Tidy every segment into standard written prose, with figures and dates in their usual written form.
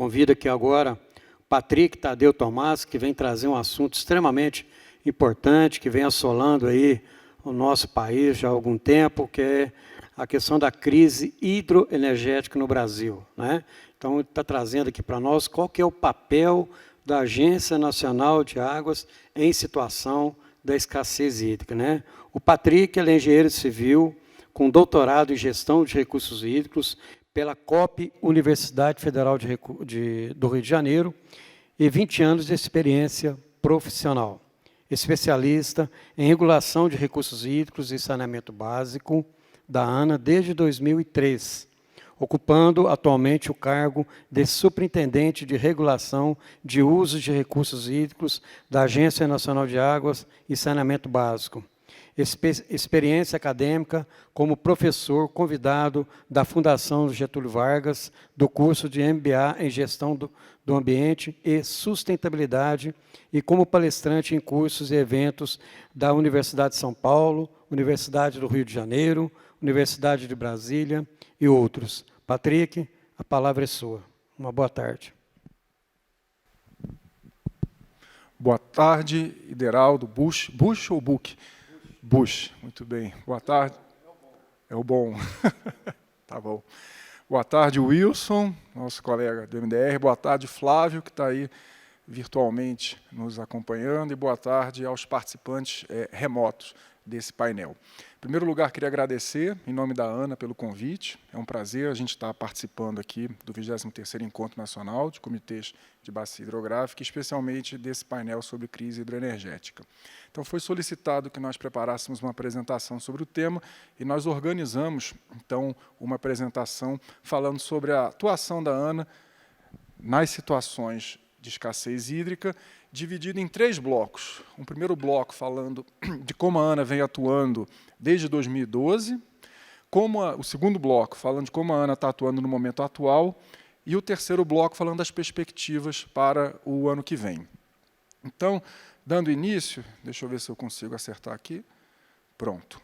Convido aqui agora o Patrick Tadeu Tomás, que vem trazer um assunto extremamente importante, que vem assolando aí o nosso país já há algum tempo, que é a questão da crise hidroenergética no Brasil, né? Então, ele está trazendo aqui para nós qual que é o papel da Agência Nacional de Águas em situação da escassez hídrica, né? O Patrick, ele é engenheiro civil, com doutorado em gestão de recursos hídricos pela COP Universidade Federal do Rio de Janeiro e 20 anos de experiência profissional. Especialista em regulação de recursos hídricos e saneamento básico da ANA desde 2003, ocupando atualmente o cargo de superintendente de regulação de uso de recursos hídricos da Agência Nacional de Águas e Saneamento Básico. Experiência acadêmica como professor convidado da Fundação Getúlio Vargas, do curso de MBA em Gestão do Ambiente e Sustentabilidade, e como palestrante em cursos e eventos da Universidade de São Paulo, Universidade do Rio de Janeiro, Universidade de Brasília e outros. Patrick, a palavra é sua. Uma boa tarde. Boa tarde, Ideraldo. Bush ou Buch? Bush, muito bem. Boa tarde. É o bom. Tá bom. Boa tarde, Wilson, nosso colega do MDR. Boa tarde, Flávio, que está aí virtualmente nos acompanhando. E boa tarde aos participantes remotos desse painel. Em primeiro lugar, queria agradecer, em nome da ANA, pelo convite. É um prazer a gente estar participando aqui do 23º Encontro Nacional de Comitês de Bacia Hidrográfica, especialmente desse painel sobre crise hidroenergética. Então, foi solicitado que nós preparássemos uma apresentação sobre o tema e nós organizamos, então, uma apresentação falando sobre a atuação da ANA nas situações de escassez hídrica, dividido em 3 blocos. Um primeiro bloco falando de como a ANA vem atuando desde 2012, o segundo bloco falando de como a ANA está atuando no momento atual, e o terceiro bloco falando das perspectivas para o ano que vem. Então, dando início, deixa eu ver se eu consigo acertar aqui. Pronto.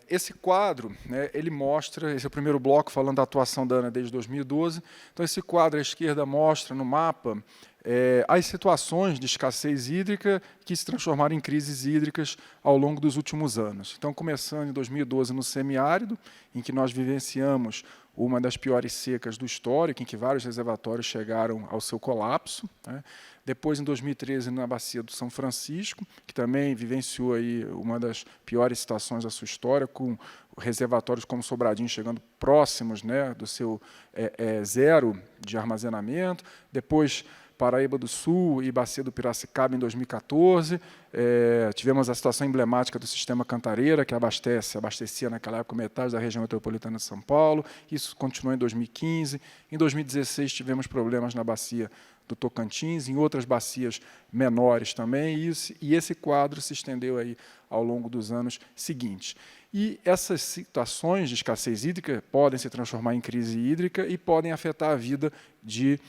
Esse quadro, né, ele mostra, esse é o primeiro bloco falando da atuação da ANA desde 2012, então esse quadro à esquerda mostra no mapa as situações de escassez hídrica que se transformaram em crises hídricas ao longo dos últimos anos. Então, começando em 2012 no semiárido, em que nós vivenciamos uma das piores secas do histórico, em que vários reservatórios chegaram ao seu colapso, né? Depois, em 2013, na Bacia do São Francisco, que também vivenciou aí uma das piores situações da sua história, com reservatórios como Sobradinho chegando próximos, né, do seu zero de armazenamento. Depois, Paraíba do Sul e Bacia do Piracicaba, em 2014. Tivemos a situação emblemática do sistema Cantareira, que abastecia naquela época metade da região metropolitana de São Paulo. Isso continuou em 2015. Em 2016, tivemos problemas na Bacia do Tocantins, em outras bacias menores também, e esse quadro se estendeu aí ao longo dos anos seguintes. E essas situações de escassez hídrica podem se transformar em crise hídrica e podem afetar a vida de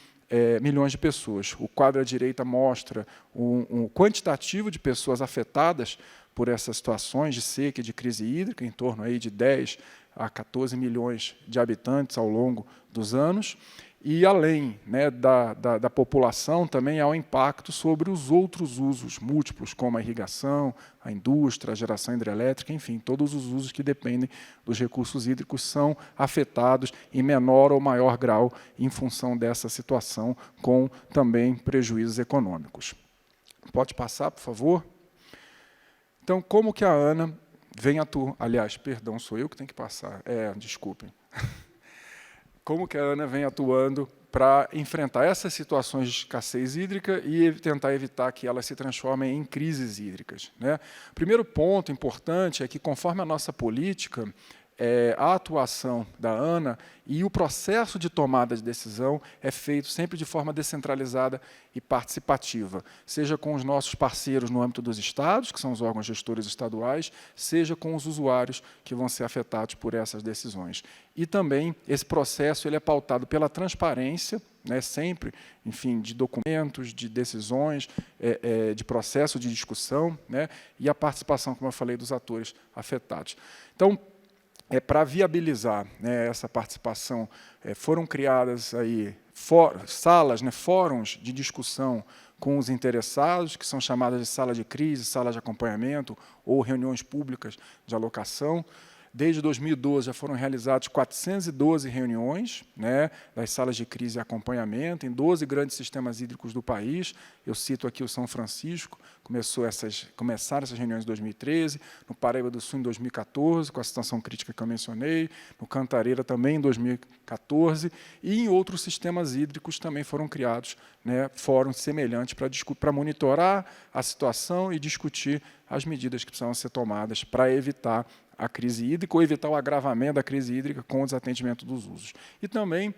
milhões de pessoas. O quadro à direita mostra um quantitativo de pessoas afetadas por essas situações de seca e de crise hídrica, em torno aí de 10 a 14 milhões de habitantes ao longo dos anos. E, além, né, da população, também há um impacto sobre os outros usos múltiplos, como a irrigação, a indústria, a geração hidrelétrica, enfim, todos os usos que dependem dos recursos hídricos são afetados em menor ou maior grau em função dessa situação, com também prejuízos econômicos. Pode passar, por favor? Então, como que a ANA vem atuando... Aliás, perdão, sou eu que tenho que passar. Desculpem. Como que a ANA vem atuando para enfrentar essas situações de escassez hídrica e tentar evitar que elas se transformem em crises hídricas, né? O primeiro ponto importante é que, conforme a nossa política, a atuação da ANA e o processo de tomada de decisão é feito sempre de forma descentralizada e participativa, seja com os nossos parceiros no âmbito dos estados, que são os órgãos gestores estaduais, seja com os usuários que vão ser afetados por essas decisões. E também esse processo ele é pautado pela transparência, né, sempre, enfim, de documentos, de decisões, de processo de discussão, né, e a participação, como eu falei, dos atores afetados. Então, para viabilizar, né, essa participação, foram criadas aí salas, fóruns de discussão com os interessados, que são chamadas de sala de crise, sala de acompanhamento ou reuniões públicas de alocação. Desde 2012 já foram realizadas 412 reuniões, das salas de crise e acompanhamento, em 12 grandes sistemas hídricos do país. Eu cito aqui o São Francisco, começaram essas reuniões em 2013, no Paraíba do Sul em 2014, com a situação crítica que eu mencionei, no Cantareira também em 2014, e em outros sistemas hídricos também foram criados fóruns semelhantes para monitorar a situação e discutir as medidas que precisam ser tomadas para evitar a crise hídrica ou evitar o agravamento da crise hídrica com o desatendimento dos usos. E também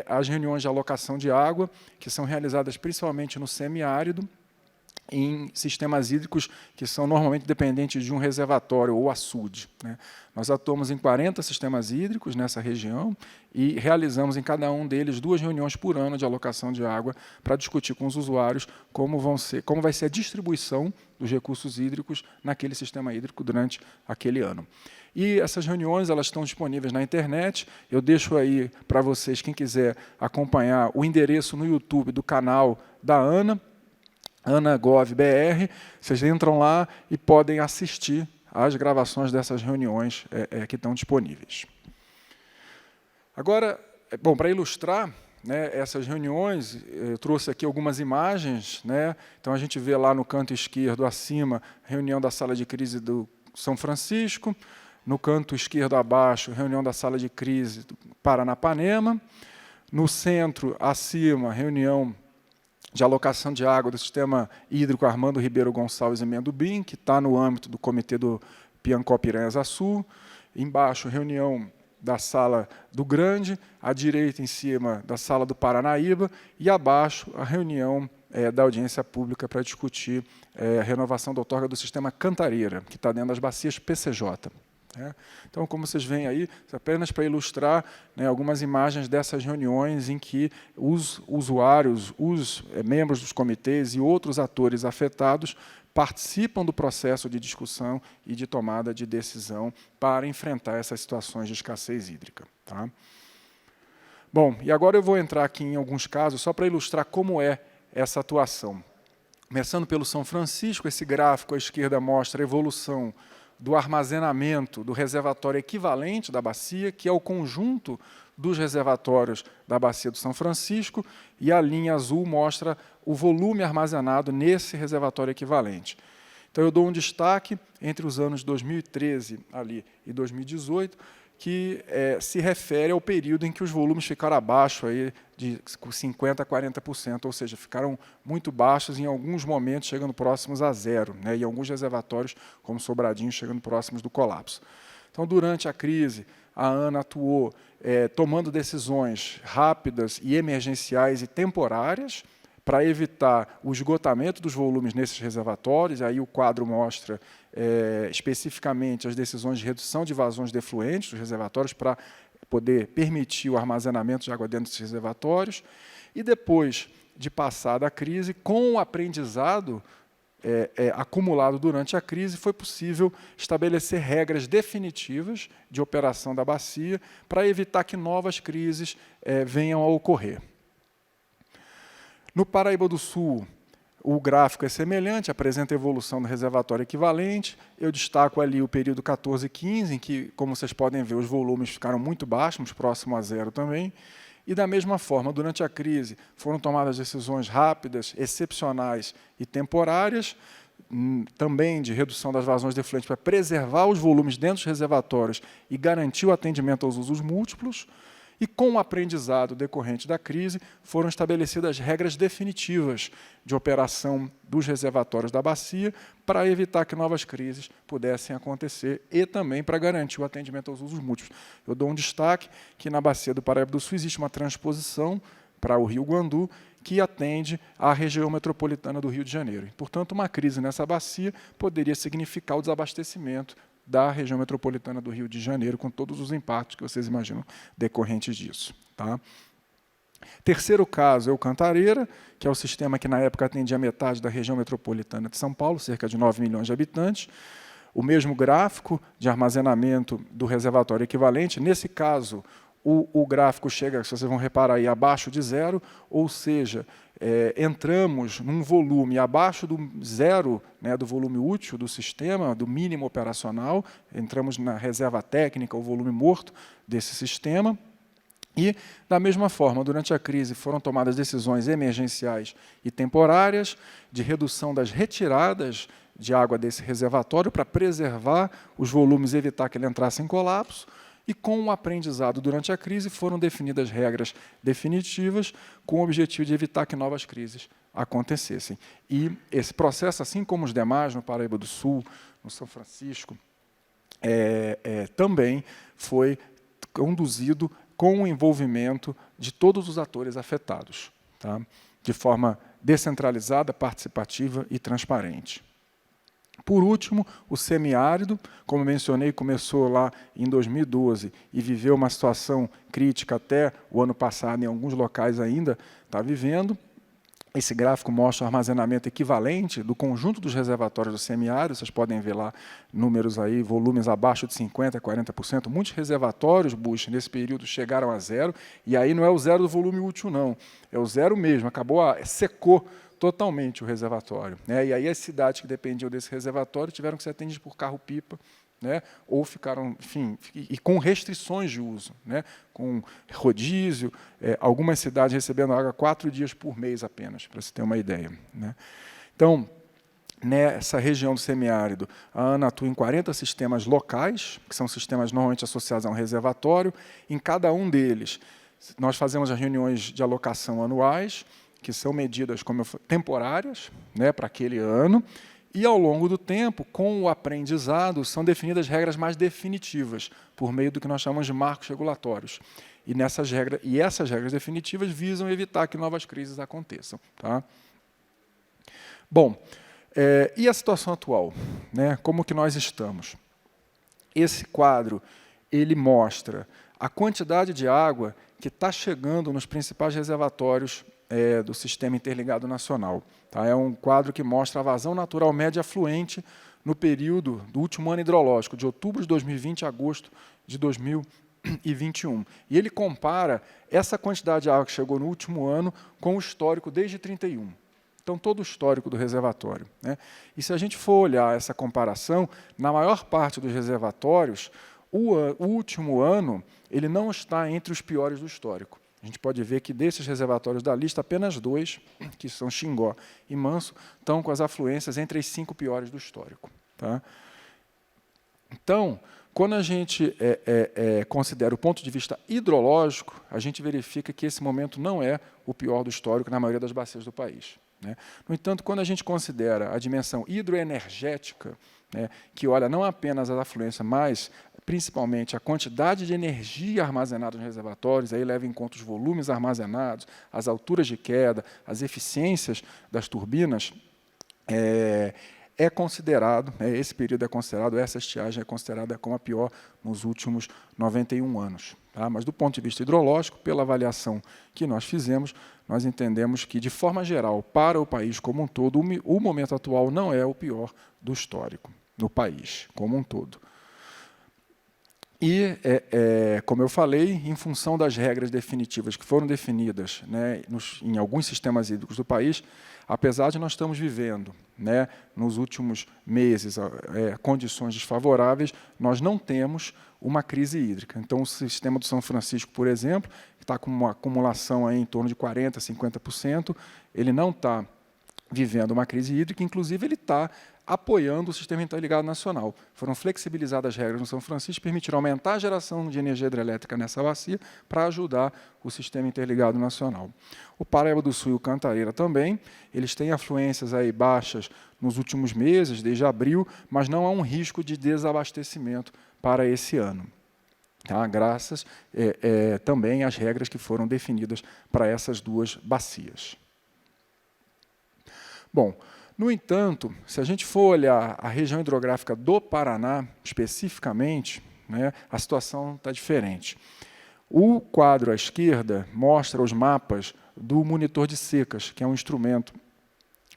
as reuniões de alocação de água, que são realizadas principalmente no semiárido, em sistemas hídricos que são normalmente dependentes de um reservatório ou açude. Nós atuamos em 40 sistemas hídricos nessa região e realizamos em cada um deles 2 reuniões por ano de alocação de água para discutir com os usuários como vai ser a distribuição dos recursos hídricos naquele sistema hídrico durante aquele ano. E essas reuniões elas estão disponíveis na internet. Eu deixo aí para vocês, quem quiser acompanhar, o endereço no YouTube do canal da ANA, ANA.gov.br, vocês entram lá e podem assistir às gravações dessas reuniões que estão disponíveis. Agora, para ilustrar essas reuniões, eu trouxe aqui algumas imagens. Então, a gente vê lá no canto esquerdo, acima, reunião da sala de crise do São Francisco, no canto esquerdo abaixo, reunião da sala de crise do Paranapanema, no centro, acima, reunião de alocação de água do sistema hídrico Armando Ribeiro Gonçalves e Mendubim, que está no âmbito do Comitê do Piancó-Piranhas-Açu. Embaixo, reunião da sala do Grande, à direita, em cima, da sala do Paranaíba, e abaixo, a reunião da audiência pública para discutir a renovação da outorga do sistema Cantareira, que está dentro das bacias PCJ. Então, como vocês veem aí, apenas para ilustrar algumas imagens dessas reuniões em que os usuários, os membros dos comitês e outros atores afetados participam do processo de discussão e de tomada de decisão para enfrentar essas situações de escassez hídrica. Bom, e agora eu vou entrar aqui em alguns casos, só para ilustrar como é essa atuação. Começando pelo São Francisco, esse gráfico à esquerda mostra a evolução do armazenamento do reservatório equivalente da bacia, que é o conjunto dos reservatórios da bacia do São Francisco, e a linha azul mostra o volume armazenado nesse reservatório equivalente. Então, eu dou um destaque entre os anos 2013 ali, e 2018, que se refere ao período em que os volumes ficaram abaixo aí de 50% a 40%, ou seja, ficaram muito baixos em alguns momentos, chegando próximos a zero, e alguns reservatórios, como Sobradinho, chegando próximos do colapso. Então, durante a crise, a ANA atuou tomando decisões rápidas e emergenciais e temporárias para evitar o esgotamento dos volumes nesses reservatórios. Aí o quadro mostra especificamente as decisões de redução de vazões de efluentes dos reservatórios para poder permitir o armazenamento de água dentro desses reservatórios. E depois de passada a crise, com o aprendizado acumulado durante a crise, foi possível estabelecer regras definitivas de operação da bacia para evitar que novas crises venham a ocorrer. No Paraíba do Sul, o gráfico é semelhante, apresenta a evolução do reservatório equivalente. Eu destaco ali o período 14 e 15, em que, como vocês podem ver, os volumes ficaram muito baixos, próximo a zero também. E, da mesma forma, durante a crise, foram tomadas decisões rápidas, excepcionais e temporárias, também de redução das vazões de efluentes para preservar os volumes dentro dos reservatórios e garantir o atendimento aos usos múltiplos. E, com o aprendizado decorrente da crise, foram estabelecidas regras definitivas de operação dos reservatórios da bacia para evitar que novas crises pudessem acontecer e também para garantir o atendimento aos usos múltiplos. Eu dou um destaque que na bacia do Paraíba do Sul existe uma transposição para o Rio Guandu que atende à região metropolitana do Rio de Janeiro. E, portanto, uma crise nessa bacia poderia significar o desabastecimento da região metropolitana do Rio de Janeiro, com todos os impactos que vocês imaginam decorrentes disso. Terceiro caso é o Cantareira, que é o sistema que, na época, atendia metade da região metropolitana de São Paulo, cerca de 9 milhões de habitantes. O mesmo gráfico de armazenamento do reservatório equivalente. Nesse caso, o gráfico chega, se vocês vão reparar aí, abaixo de zero, ou seja, entramos num volume abaixo do zero, né, do volume útil do sistema, do mínimo operacional, entramos na reserva técnica, o volume morto desse sistema. E, da mesma forma, durante a crise foram tomadas decisões emergenciais e temporárias de redução das retiradas de água desse reservatório para preservar os volumes e evitar que ele entrasse em colapso. E, com o aprendizado durante a crise, foram definidas regras definitivas com o objetivo de evitar que novas crises acontecessem. E esse processo, assim como os demais, no Paraíba do Sul, no São Francisco, também foi conduzido com o envolvimento de todos os atores afetados, tá? De forma descentralizada, participativa e transparente. Por último, o semiárido, como mencionei, começou lá em 2012 e viveu uma situação crítica até o ano passado, em alguns locais ainda está vivendo. Esse gráfico mostra o armazenamento equivalente do conjunto dos reservatórios do semiárido. Vocês podem ver lá números aí, volumes abaixo de 50%, 40%. Muitos reservatórios, Bush, nesse período chegaram a zero, e aí não é o zero do volume útil, não. É o zero mesmo, secou totalmente o reservatório, né? E aí as cidades que dependiam desse reservatório tiveram que ser atendidas por carro-pipa, né? Ou ficaram, enfim, e com restrições de uso, né? Com rodízio, algumas cidades recebendo água 4 dias por mês apenas, para se ter uma ideia, né? Então, nessa região do semiárido, a ANA atua em 40 sistemas locais, que são sistemas normalmente associados a um reservatório. Em cada um deles, nós fazemos as reuniões de alocação anuais, que são medidas temporárias, né, para aquele ano, e, ao longo do tempo, com o aprendizado, são definidas regras mais definitivas, por meio do que nós chamamos de marcos regulatórios. E essas regras definitivas visam evitar que novas crises aconteçam, tá? Bom, e a situação atual, né? Como que nós estamos? Esse quadro ele mostra a quantidade de água que está chegando nos principais reservatórios do Sistema Interligado Nacional. Tá? É um quadro que mostra a vazão natural média afluente no período do último ano hidrológico, de outubro de 2020 a agosto de 2021. E ele compara essa quantidade de água que chegou no último ano com o histórico desde 31. Então, todo o histórico do reservatório, né? E se a gente for olhar essa comparação, na maior parte dos reservatórios, o último ano ele não está entre os piores do histórico. A gente pode ver que desses reservatórios da lista, apenas 2, que são Xingó e Manso, estão com as afluências entre as 5 piores do histórico. Tá? Então, quando a gente considera o ponto de vista hidrológico, a gente verifica que esse momento não é o pior do histórico na maioria das bacias do país, né? No entanto, quando a gente considera a dimensão hidroenergética, né, que olha não apenas as afluências, mas principalmente a quantidade de energia armazenada nos reservatórios, aí leva em conta os volumes armazenados, as alturas de queda, as eficiências das turbinas, considerado, esse período é considerado, essa estiagem é considerada como a pior nos últimos 91 anos. Tá? Mas, do ponto de vista hidrológico, pela avaliação que nós fizemos, nós entendemos que, de forma geral, para o país como um todo, o momento atual não é o pior do histórico, no país como um todo. E, como eu falei, em função das regras definitivas que foram definidas, né, em alguns sistemas hídricos do país, apesar de nós estamos vivendo, né, nos últimos meses condições desfavoráveis, nós não temos uma crise hídrica. Então, o sistema do São Francisco, por exemplo, que está com uma acumulação aí em torno de 40%, 50%, ele não está vivendo uma crise hídrica, inclusive ele está apoiando o Sistema Interligado Nacional. Foram flexibilizadas as regras no São Francisco, permitiram aumentar a geração de energia hidrelétrica nessa bacia para ajudar o Sistema Interligado Nacional. O Paraíba do Sul e o Cantareira também, eles têm afluências aí baixas nos últimos meses, desde abril, mas não há um risco de desabastecimento para esse ano. Tá? Graças também às regras que foram definidas para essas duas bacias. Bom, no entanto, se a gente for olhar a região hidrográfica do Paraná, especificamente, né, a situação está diferente. O quadro à esquerda mostra os mapas do monitor de secas, que é um instrumento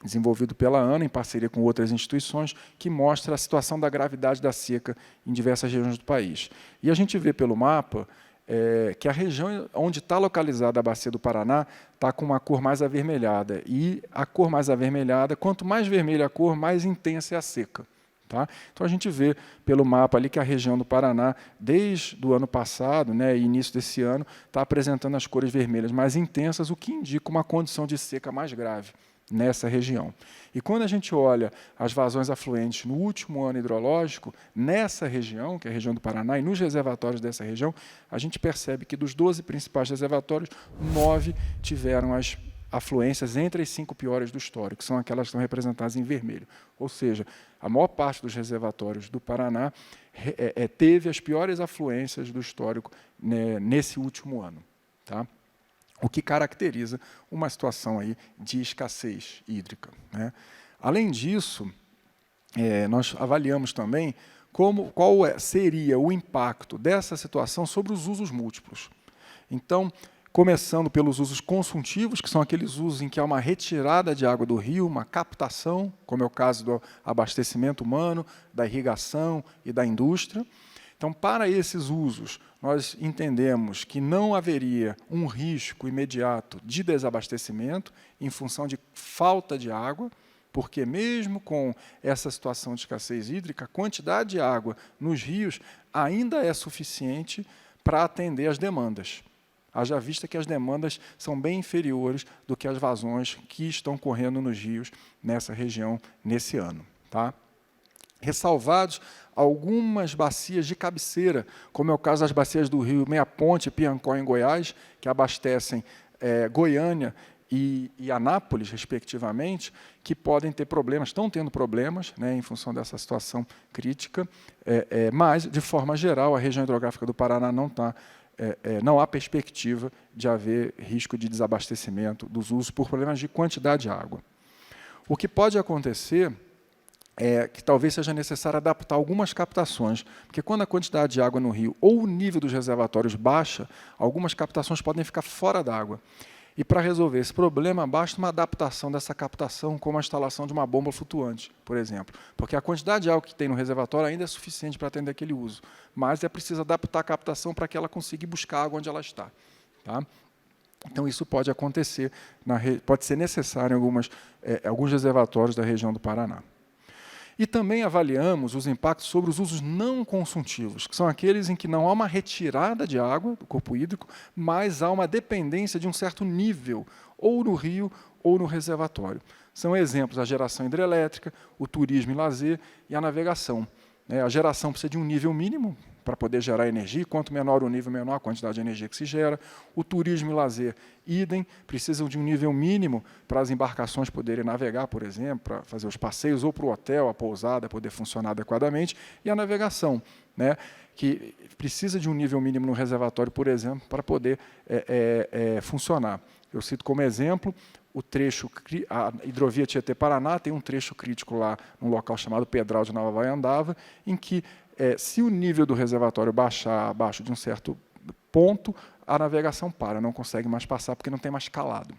desenvolvido pela ANA, em parceria com outras instituições, que mostra a situação da gravidade da seca em diversas regiões do país. E a gente vê pelo mapa que a região onde está localizada a Bacia do Paraná está com uma cor mais avermelhada. E a cor mais avermelhada, quanto mais vermelha a cor, mais intensa é a seca. Tá? Então, a gente vê pelo mapa ali que a região do Paraná, desde o ano passado, né, e início desse ano, está apresentando as cores vermelhas mais intensas, o que indica uma condição de seca mais grave nessa região. E quando a gente olha as vazões afluentes no último ano hidrológico, nessa região, que é a região do Paraná, e nos reservatórios dessa região, a gente percebe que dos 12 principais reservatórios, 9 tiveram as afluências entre as 5 piores do histórico, que são aquelas que estão representadas em vermelho. Ou seja, a maior parte dos reservatórios do Paraná teve as piores afluências do histórico, né, nesse último ano. Tá? O que caracteriza uma situação aí de escassez hídrica, né? Além disso, nós avaliamos também qual seria o impacto dessa situação sobre os usos múltiplos. Então, começando pelos usos consultivos, que são aqueles usos em que há uma retirada de água do rio, uma captação, como é o caso do abastecimento humano, da irrigação e da indústria. Então, para esses usos, nós entendemos que não haveria um risco imediato de desabastecimento em função de falta de água, porque mesmo com essa situação de escassez hídrica, a quantidade de água nos rios ainda é suficiente para atender às demandas. Haja vista que as demandas são bem inferiores do que as vazões que estão correndo nos rios nessa região nesse ano. Tá? Ressalvados algumas bacias de cabeceira, como é o caso das bacias do rio Meia Ponte e Piancó, em Goiás, que abastecem Goiânia e Anápolis, respectivamente, que podem ter problemas, estão tendo problemas, né, em função dessa situação crítica, mas, de forma geral, a região hidrográfica do Paraná não há perspectiva de haver risco de desabastecimento dos usos por problemas de quantidade de água. O que pode acontecer é que talvez seja necessário adaptar algumas captações, porque quando a quantidade de água no rio ou o nível dos reservatórios baixa, algumas captações podem ficar fora d'água. E para resolver esse problema, basta uma adaptação dessa captação, como a instalação de uma bomba flutuante, por exemplo, porque a quantidade de água que tem no reservatório ainda é suficiente para atender aquele uso, mas é preciso adaptar a captação para que ela consiga buscar água onde ela está. Tá? Então, isso pode acontecer, pode ser necessário em alguns reservatórios da região do Paraná. E também avaliamos os impactos sobre os usos não consultivos, que são aqueles em que não há uma retirada de água do corpo hídrico, mas há uma dependência de um certo nível, ou no rio ou no reservatório. São exemplos a geração hidrelétrica, o turismo e lazer e a navegação. A geração precisa de um nível mínimo para poder gerar energia, quanto menor o nível, menor a quantidade de energia que se gera. O turismo e lazer, idem, precisam de um nível mínimo para as embarcações poderem navegar, por exemplo, para fazer os passeios, ou para o hotel, a pousada, poder funcionar adequadamente. E a navegação, né, que precisa de um nível mínimo no reservatório, por exemplo, para poder funcionar. Eu cito como exemplo a hidrovia Tietê-Paraná, tem um trecho crítico lá, num local chamado Pedral de Nova Vaiandava, em que, se o nível do reservatório baixar abaixo de um certo ponto, a navegação para, não consegue mais passar, porque não tem mais calado.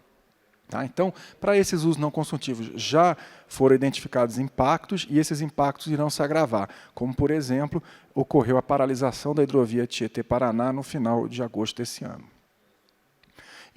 Tá? Então, para esses usos não consultivos, já foram identificados impactos, e esses impactos irão se agravar, como, por exemplo, ocorreu a paralisação da hidrovia Tietê-Paraná no final de agosto desse ano.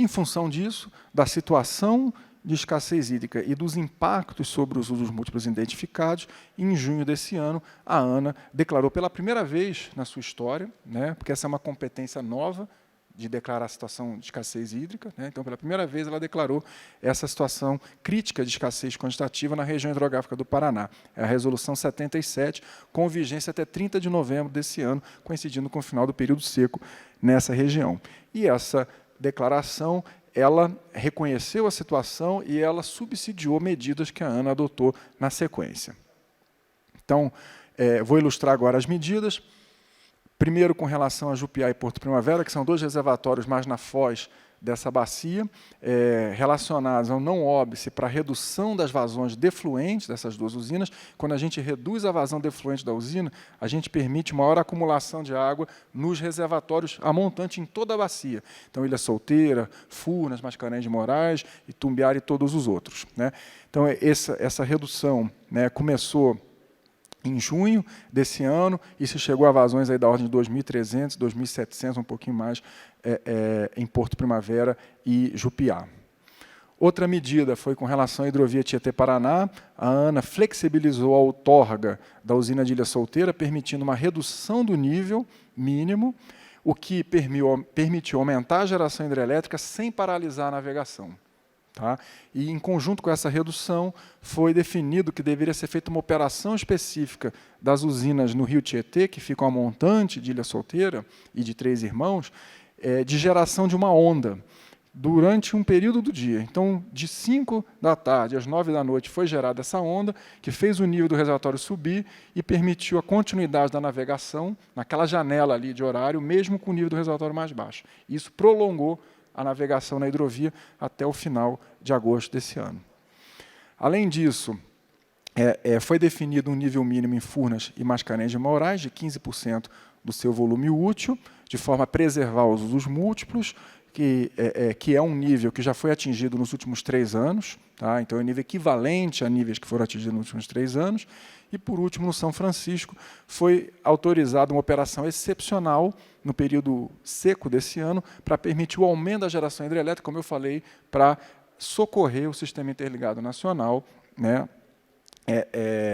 Em função disso, da situação de escassez hídrica e dos impactos sobre os usos múltiplos identificados, em junho desse ano, a ANA declarou pela primeira vez na sua história, né, porque essa é uma competência nova de declarar a situação de escassez hídrica, né, então, pela primeira vez, ela declarou essa situação crítica de escassez quantitativa na região hidrográfica do Paraná. É a Resolução 77, com vigência até 30 de novembro desse ano, coincidindo com o final do período seco nessa região. E essa declaração, ela reconheceu a situação e ela subsidiou medidas que a ANA adotou na sequência. Então, vou ilustrar agora as medidas. Primeiro, com relação a Jupiá e Porto Primavera, que são 2 reservatórios mais na foz dessa bacia, relacionados ao não óbice para a redução das vazões defluentes dessas 2 usinas. Quando a gente reduz a vazão defluente da usina, a gente permite maior acumulação de água nos reservatórios a montante em toda a bacia. Então, Ilha Solteira, Furnas, Mascarenhas de Moraes, Itumbiara e todos os outros. Né? Então, essa redução, né, começou em junho desse ano, e se chegou a vazões aí da ordem de 2.300, 2.700, um pouquinho mais, em Porto Primavera e Jupiá. Outra medida foi com relação à hidrovia Tietê-Paraná. A ANA flexibilizou a outorga da usina de Ilha Solteira, permitindo uma redução do nível mínimo, o que permitiu aumentar a geração hidrelétrica sem paralisar a navegação. Tá? E, em conjunto com essa redução, foi definido que deveria ser feita uma operação específica das usinas no Rio Tietê, que ficam a montante de Ilha Solteira e de Três Irmãos, de geração de uma onda, durante um período do dia. Então, de 5 da tarde às 9 da noite foi gerada essa onda, que fez o nível do reservatório subir e permitiu a continuidade da navegação naquela janela ali de horário, mesmo com o nível do reservatório mais baixo. Isso prolongou a navegação na hidrovia até o final de agosto desse ano. Além disso, foi definido um nível mínimo em Furnas e Mascarenhas de Moraes de 15% do seu volume útil, de forma a preservar os usos múltiplos, que é um nível que já foi atingido nos últimos 3 anos, tá? Então é um nível equivalente a níveis que foram atingidos nos últimos 3 anos. E, por último, no São Francisco, foi autorizada uma operação excepcional no período seco desse ano para permitir o aumento da geração hidrelétrica, como eu falei, para socorrer o Sistema Interligado Nacional, né?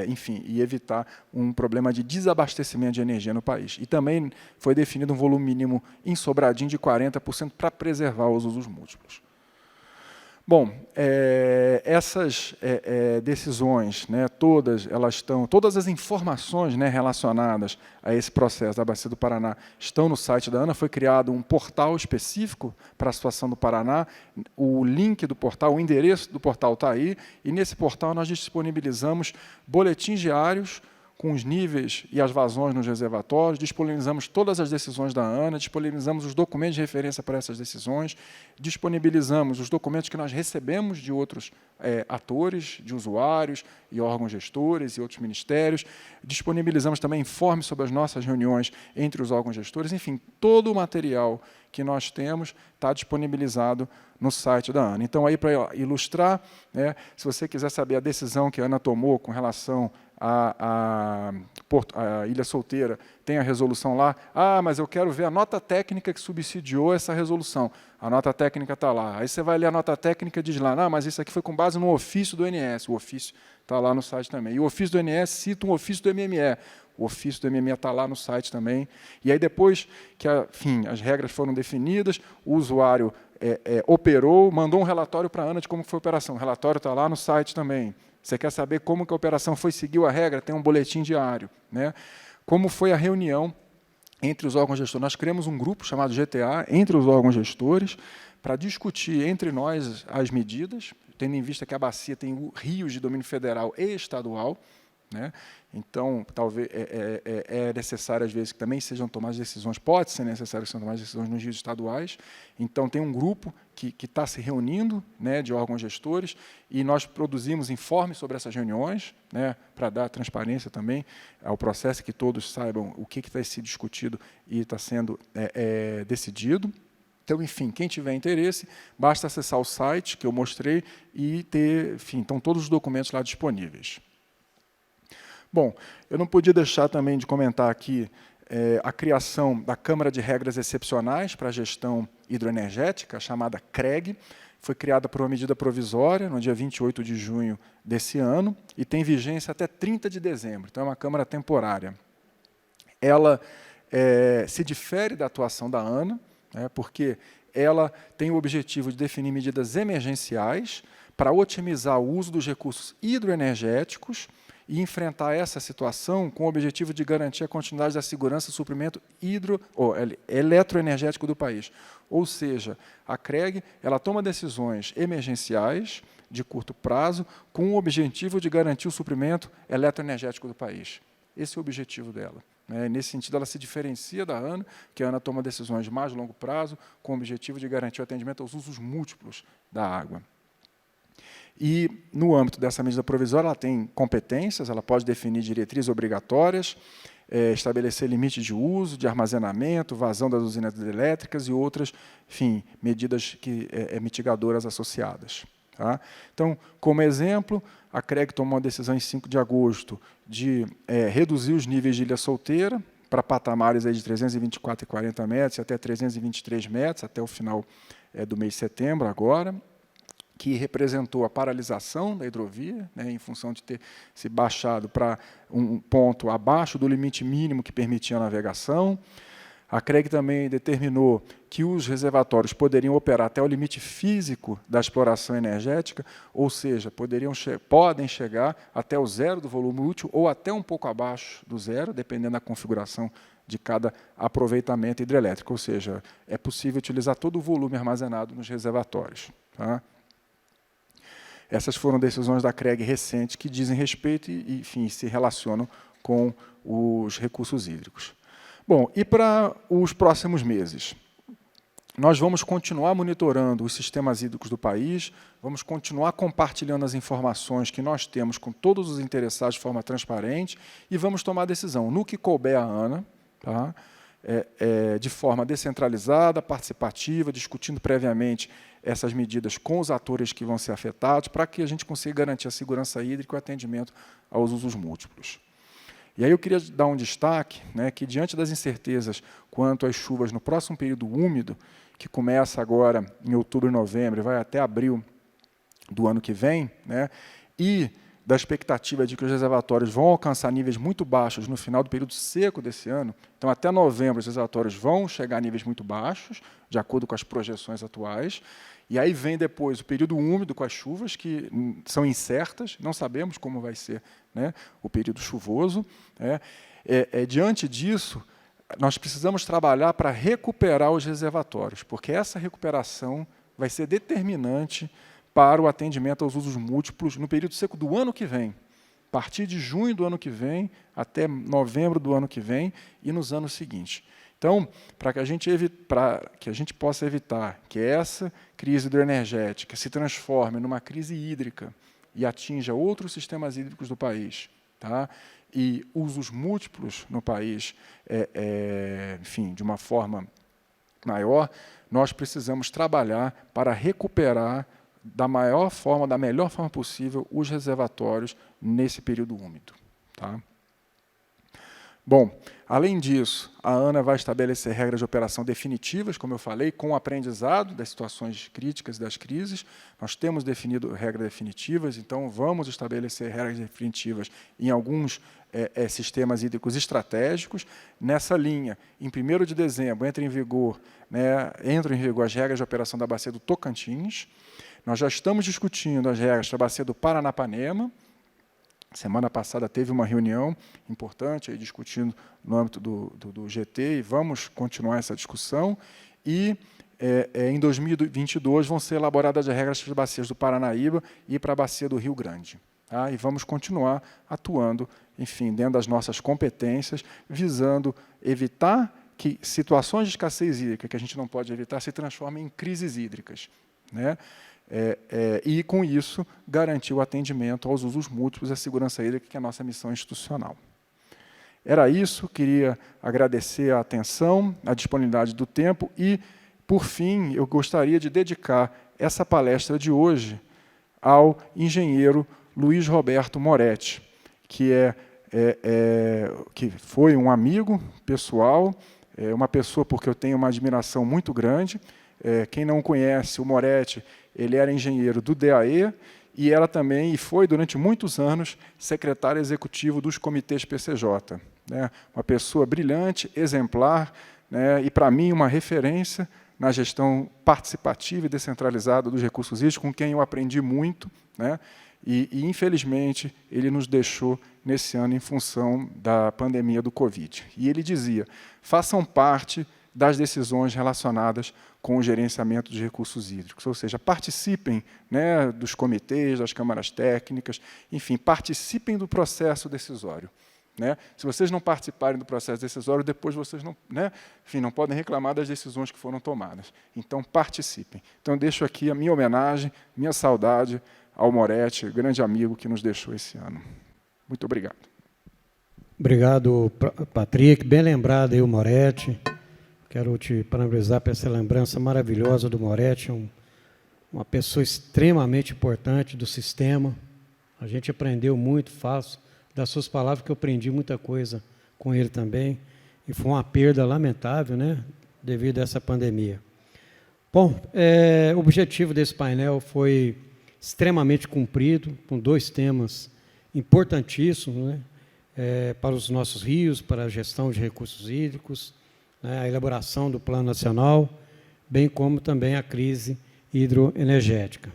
Enfim, e evitar um problema de desabastecimento de energia no país. E também foi definido um volume mínimo em Sobradinho de 40% para preservar os usos múltiplos. Bom, essas decisões, né, todas as informações, né, relacionadas a esse processo da Bacia do Paraná estão no site da ANA. Foi criado um portal específico para a situação do Paraná. O link do portal, o endereço do portal está aí, e nesse portal nós disponibilizamos boletins diários com os níveis e as vazões nos reservatórios, disponibilizamos todas as decisões da ANA, disponibilizamos os documentos de referência para essas decisões, disponibilizamos os documentos que nós recebemos de outros atores, de usuários e órgãos gestores e outros ministérios, disponibilizamos também informes sobre as nossas reuniões entre os órgãos gestores, enfim, todo o material que nós temos está disponibilizado no site da ANA. Então, aí, para ilustrar, né, se você quiser saber a decisão que a ANA tomou com relação a Ilha Solteira, tem a resolução lá. Ah, mas eu quero ver a nota técnica que subsidiou essa resolução. A nota técnica está lá. Aí você vai ler a nota técnica e diz lá, não, mas isso aqui foi com base no ofício do INS. O ofício está lá no site também. E o ofício do INS cita um ofício do MME. O ofício do MME está lá no site também. E aí, depois que enfim, as regras foram definidas, o usuário operou, mandou um relatório para a ANA de como foi a operação. O relatório está lá no site também. Você quer saber como que a operação seguiu a regra? Tem um boletim diário, né? Como foi a reunião entre os órgãos gestores? Nós criamos um grupo chamado GTA, entre os órgãos gestores, para discutir entre nós as medidas, tendo em vista que a bacia tem rios de domínio federal e estadual, né? Então, talvez é necessário, às vezes, que também sejam tomadas decisões, pode ser necessário que sejam tomadas decisões nos rios estaduais. Então, tem um grupo que está se reunindo, né, de órgãos gestores, e nós produzimos informes sobre essas reuniões, né, para dar transparência também ao processo, que todos saibam o que está sendo discutido e está sendo decidido. Então, enfim, quem tiver interesse, basta acessar o site que eu mostrei e ter, enfim, estão todos os documentos lá disponíveis. Bom, eu não podia deixar também de comentar aqui a criação da Câmara de Regras Excepcionais para a Gestão Hidroenergética, chamada CREG. Foi criada por uma medida provisória no dia 28 de junho desse ano e tem vigência até 30 de dezembro. Então, é uma Câmara temporária. Ela se difere da atuação da ANA, né, porque ela tem o objetivo de definir medidas emergenciais para otimizar o uso dos recursos hidroenergéticos e enfrentar essa situação com o objetivo de garantir a continuidade da segurança e suprimento eletroenergético do país. Ou seja, a CREG ela toma decisões emergenciais de curto prazo com o objetivo de garantir o suprimento eletroenergético do país. Esse é o objetivo dela. Nesse sentido, ela se diferencia da ANA, que a ANA toma decisões de mais longo prazo com o objetivo de garantir o atendimento aos usos múltiplos da água. E, no âmbito dessa medida provisória, ela tem competências, ela pode definir diretrizes obrigatórias, estabelecer limites de uso, de armazenamento, vazão das usinas elétricas e outras, enfim, medidas mitigadoras associadas. Tá? Então, como exemplo, a CREG tomou a decisão em 5 de agosto de reduzir os níveis de Ilha Solteira para patamares aí de 324,40 metros e até 323 metros, até o final do mês de setembro agora, que representou a paralisação da hidrovia, né, em função de ter se baixado para um ponto abaixo do limite mínimo que permitia a navegação. A CREG também determinou que os reservatórios poderiam operar até o limite físico da exploração energética, ou seja, podem chegar até o zero do volume útil ou até um pouco abaixo do zero, dependendo da configuração de cada aproveitamento hidrelétrico, ou seja, é possível utilizar todo o volume armazenado nos reservatórios. Tá? Essas foram decisões da CREG recentes que dizem respeito e, enfim, se relacionam com os recursos hídricos. Bom, e para os próximos meses? Nós vamos continuar monitorando os sistemas hídricos do país, vamos continuar compartilhando as informações que nós temos com todos os interessados de forma transparente e vamos tomar decisão no que couber a ANA, tá? De forma descentralizada, participativa, discutindo previamente essas medidas com os atores que vão ser afetados, para que a gente consiga garantir a segurança hídrica e o atendimento aos usos múltiplos. E aí eu queria dar um destaque, né, que diante das incertezas quanto às chuvas no próximo período úmido, que começa agora em outubro e novembro, e vai até abril do ano que vem, né, e da expectativa de que os reservatórios vão alcançar níveis muito baixos no final do período seco desse ano, então até novembro os reservatórios vão chegar a níveis muito baixos, de acordo com as projeções atuais, e aí vem depois o período úmido com as chuvas, que são incertas, não sabemos como vai ser, né, o período chuvoso. Diante disso, nós precisamos trabalhar para recuperar os reservatórios, porque essa recuperação vai ser determinante para o atendimento aos usos múltiplos no período seco do ano que vem, a partir de junho do ano que vem até novembro do ano que vem e nos anos seguintes. Então, para que a gente possa evitar que essa crise hidroenergética se transforme numa crise hídrica e atinja outros sistemas hídricos do país, tá? E usos múltiplos no país, enfim, de uma forma maior, nós precisamos trabalhar para recuperar da melhor forma possível os reservatórios nesse período úmido. Tá? Bom, além disso, a ANA vai estabelecer regras de operação definitivas, como eu falei, com o aprendizado das situações críticas e das crises. Nós temos definido regras definitivas, então vamos estabelecer regras definitivas em alguns sistemas hídricos estratégicos. Nessa linha, em 1º de dezembro, entram em vigor as regras de operação da Bacia do Tocantins. Nós já estamos discutindo as regras da Bacia do Paranapanema. Semana passada teve uma reunião importante, aí, discutindo no âmbito do GT, e vamos continuar essa discussão. E, em 2022, vão ser elaboradas as regras para as bacias do Paranaíba e para a bacia do Rio Grande. Tá? E vamos continuar atuando, enfim, dentro das nossas competências, visando evitar que situações de escassez hídrica, que a gente não pode evitar, se transformem em crises hídricas, né? E, com isso, garantir o atendimento aos usos múltiplos e a segurança hídrica, que é a nossa missão institucional. Era isso, queria agradecer a atenção, a disponibilidade do tempo e, por fim, eu gostaria de dedicar essa palestra de hoje ao engenheiro Luiz Roberto Moretti, que foi um amigo pessoal, uma pessoa porque eu tenho uma admiração muito grande. Quem não conhece o Moretti, ele era engenheiro do DAE e foi, durante muitos anos, secretário executivo dos comitês PCJ. Né? Uma pessoa brilhante, exemplar, né? E, para mim, uma referência na gestão participativa e descentralizada dos recursos hídricos, com quem eu aprendi muito, né? E, infelizmente, ele nos deixou nesse ano em função da pandemia do Covid. E ele dizia: façam parte das decisões relacionadas com o gerenciamento dos recursos hídricos, ou seja, participem, né, dos comitês, das câmaras técnicas, enfim, participem do processo decisório. Né? Se vocês não participarem do processo decisório, depois vocês não, né, enfim, não podem reclamar das decisões que foram tomadas. Então, participem. Então, deixo aqui a minha homenagem, minha saudade ao Moretti, grande amigo que nos deixou esse ano. Muito obrigado. Obrigado, Patrick. Bem lembrado aí o Moretti. Quero te parabenizar por essa lembrança maravilhosa do Moretti, um uma pessoa extremamente importante do sistema. A gente aprendeu muito, faço das suas palavras que eu aprendi muita coisa com ele também, e foi uma perda lamentável, né, devido a essa pandemia. Bom, o objetivo desse painel foi extremamente cumprido, com 2 temas importantíssimos, né, para os nossos rios, para a gestão de recursos hídricos, né, a elaboração do Plano Nacional, bem como também a crise hidroenergética.